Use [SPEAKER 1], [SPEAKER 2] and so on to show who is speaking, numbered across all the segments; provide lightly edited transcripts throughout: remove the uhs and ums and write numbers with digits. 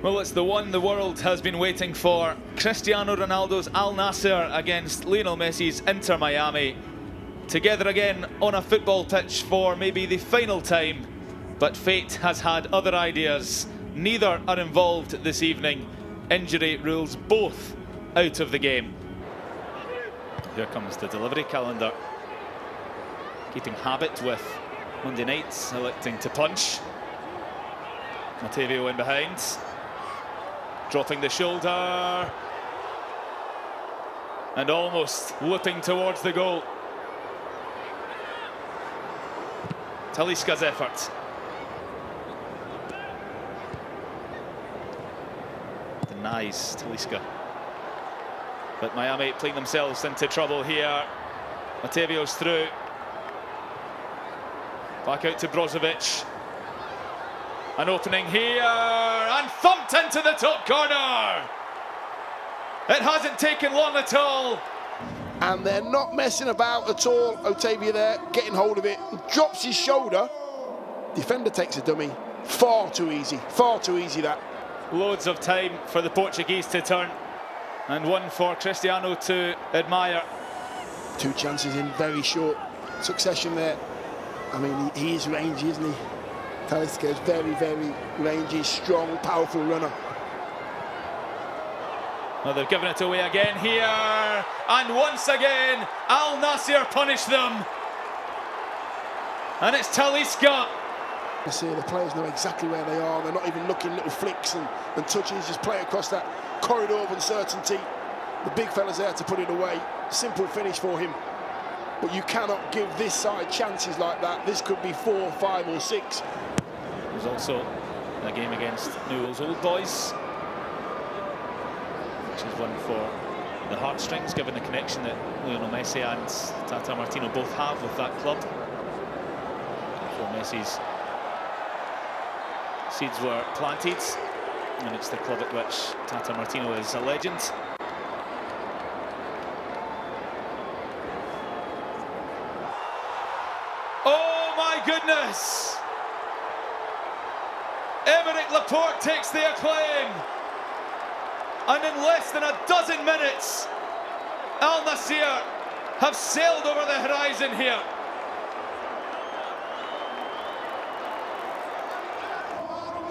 [SPEAKER 1] Well, it's the one the world has been waiting for. Cristiano Ronaldo's Al-Nassr against Lionel Messi's Inter Miami. Together again on a football pitch for maybe the final time. But fate has had other ideas. Neither are involved this evening. Injury rules both out of the game. Here comes the delivery calendar. Keeping habit with Monday nights, electing to punch. Matavio in behind. Dropping the shoulder. And almost looping towards the goal. Talisca's effort. Denies Talisca. But Miami playing themselves into trouble here. Matavio's through. Back out to Brozovic. An opening here, and thumped into the top corner. It hasn't taken long at all.
[SPEAKER 2] And they're not messing about at all. Otavio there, getting hold of it, drops his shoulder. Defender takes a dummy. Far too easy that.
[SPEAKER 1] Loads of time for the Portuguese to turn, and one for Cristiano to admire.
[SPEAKER 2] Two chances in very short succession there. I mean, he is rangy, isn't he? Talisca is very, very rangy, strong, powerful runner.
[SPEAKER 1] Well, they've given it away again here, and once again, Al-Nassr punish them. And it's Talisca.
[SPEAKER 2] You see, the players know exactly where they are. They're not even looking, little flicks and touches, just play across that corridor of uncertainty. The big fella's there to put it away. Simple finish for him. But you cannot give this side chances like that. This could be 4, 5 or 6.
[SPEAKER 1] There's also a game against Newell's Old Boys, which is one for the heartstrings, given the connection that Lionel Messi and Tata Martino both have with that club. Before Messi's seeds were planted, and it's the club at which Tata Martino is a legend. Oh my goodness! Aymeric Laporte takes the acclaim, and in less than a dozen minutes, Al-Nassr have sailed over the horizon here.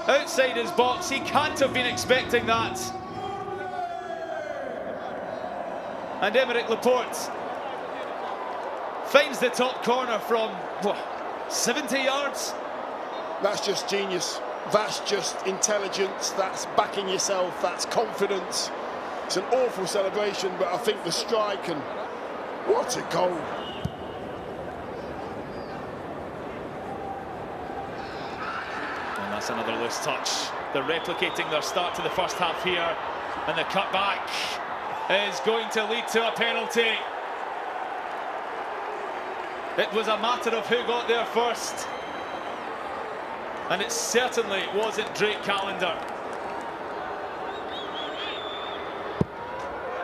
[SPEAKER 1] Outside his box, he can't have been expecting that. And Aymeric Laporte finds the top corner from, what, 70 yards?
[SPEAKER 2] That's just genius. That's just intelligence. That's backing yourself. That's confidence. It's an awful celebration, but I think the strike, and what a goal.
[SPEAKER 1] And that's another loose touch. They're replicating their start to the first half here, and the cutback is going to lead to a penalty. It was a matter of who got there first, and it certainly wasn't Drake Callender.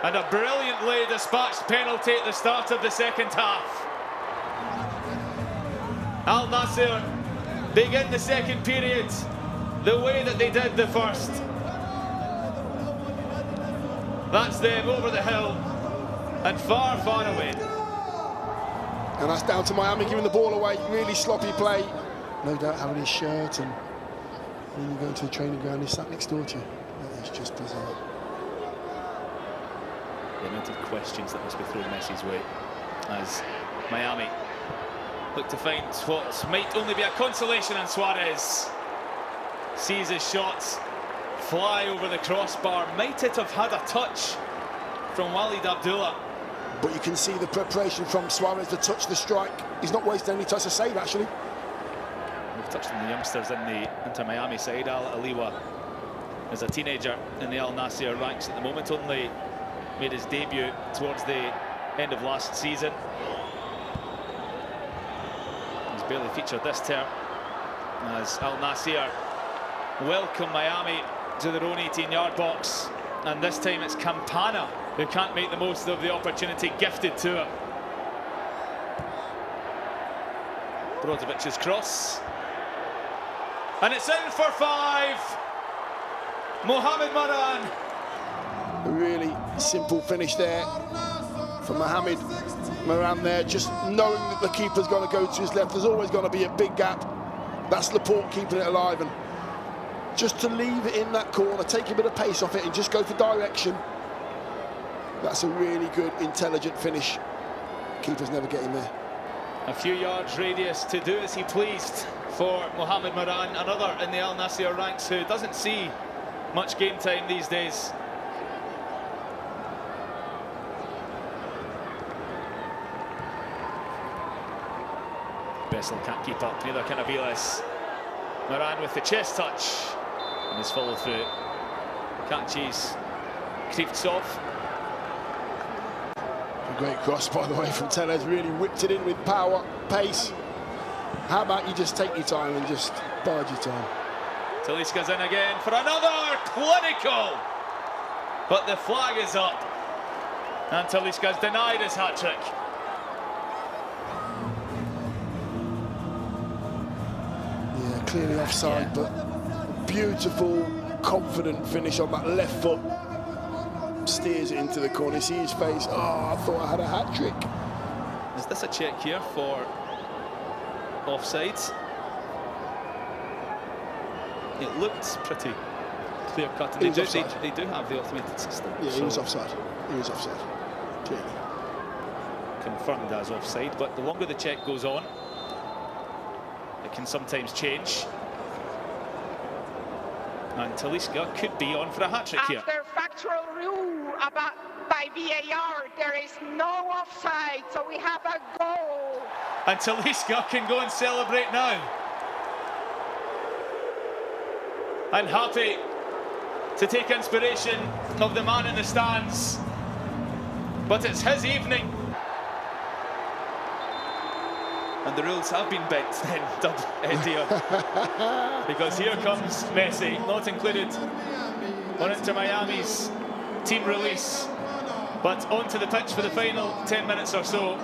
[SPEAKER 1] And a brilliantly dispatched penalty at the start of the second half. Al-Nassr begin the second period the way that they did the first. That's them over the hill and far, far away.
[SPEAKER 2] And that's down to Miami giving the ball away. Really sloppy play. No doubt having his shirt, and when you go to the training ground, he's sat next door to you. It's just bizarre.
[SPEAKER 1] The amount of questions that must be thrown Messi's way as Miami look to find what might only be a consolation, and Suarez sees his shots fly over the crossbar. Might it have had a touch from Walid Abdullah?
[SPEAKER 2] But you can see the preparation from Suarez to touch the strike. He's not wasting any touch to save, actually.
[SPEAKER 1] We've touched on the youngsters in the Inter Miami side. Al-Aliwa is a teenager in the Al-Nassr ranks at the moment, only made his debut towards the end of last season. He's barely featured this term as Al-Nassr welcome Miami to their own 18-yard box, and this time it's Campana who can't make the most of the opportunity gifted to him. Brodovic's cross, and it's in for 5. Mohamed Moran.
[SPEAKER 2] A really simple finish there for Mohamed Moran there, just knowing that the keeper's going to go to his left. There's always going to be a big gap. That's Laporte keeping it alive, and just to leave it in that corner, take a bit of pace off it and just go for direction. That's a really good, intelligent finish. Keeper's never getting there.
[SPEAKER 1] A few yards radius to do as he pleased for Mohamed Moran, another in the Al-Nassr ranks who doesn't see much game time these days. Bessel can't keep up, neither can Aviles. Moran with the chest touch and his follow through. Catches Krivtsov.
[SPEAKER 2] A great cross, by the way, from Tellez. Really whipped it in with power, pace. How about you just take your time and just bide your time?
[SPEAKER 1] Talisca's in again for another clinical, but the flag is up and Talisca's denied his hat-trick.
[SPEAKER 2] Yeah, clearly offside, but beautiful, confident finish on that left foot. Steers it into the corner. See his face. Oh, I thought I had a hat-trick.
[SPEAKER 1] Is this a check here for offsides? It looked pretty clear-cut. They do have the automated system.
[SPEAKER 2] Yeah, he was offside. He was offside, clearly.
[SPEAKER 1] Confirmed as offside, but the longer the check goes on, it can sometimes change. And Talisca could be on for a hat-trick here.
[SPEAKER 3] After factual rule by VAR, there is no offside, so we have a goal.
[SPEAKER 1] And Talisca can go and celebrate now. And happy to take inspiration of the man in the stands. But it's his evening. And the rules have been bent then, Eddie. Because here comes Messi, not included on Inter Miami's team release, but onto the pitch for the final 10 minutes or so.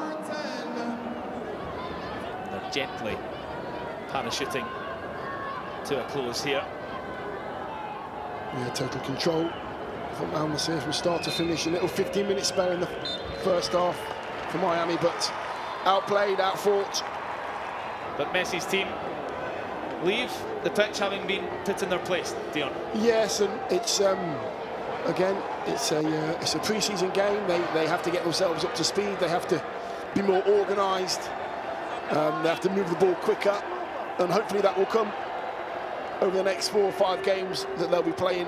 [SPEAKER 1] They're gently parachuting to a close here.
[SPEAKER 2] Yeah, total control from Al-Nassr from start to finish. A little 15-minute spell in the first half for Miami, but outplayed, outfought.
[SPEAKER 1] But Messi's team leave the pitch having been put in their place, Dion.
[SPEAKER 2] Yes, and it's again, it's a pre-season game. They have to get themselves up to speed. They have to be more organised. They have to move the ball quicker, and hopefully that will come over the next 4 or 5 games that they'll be playing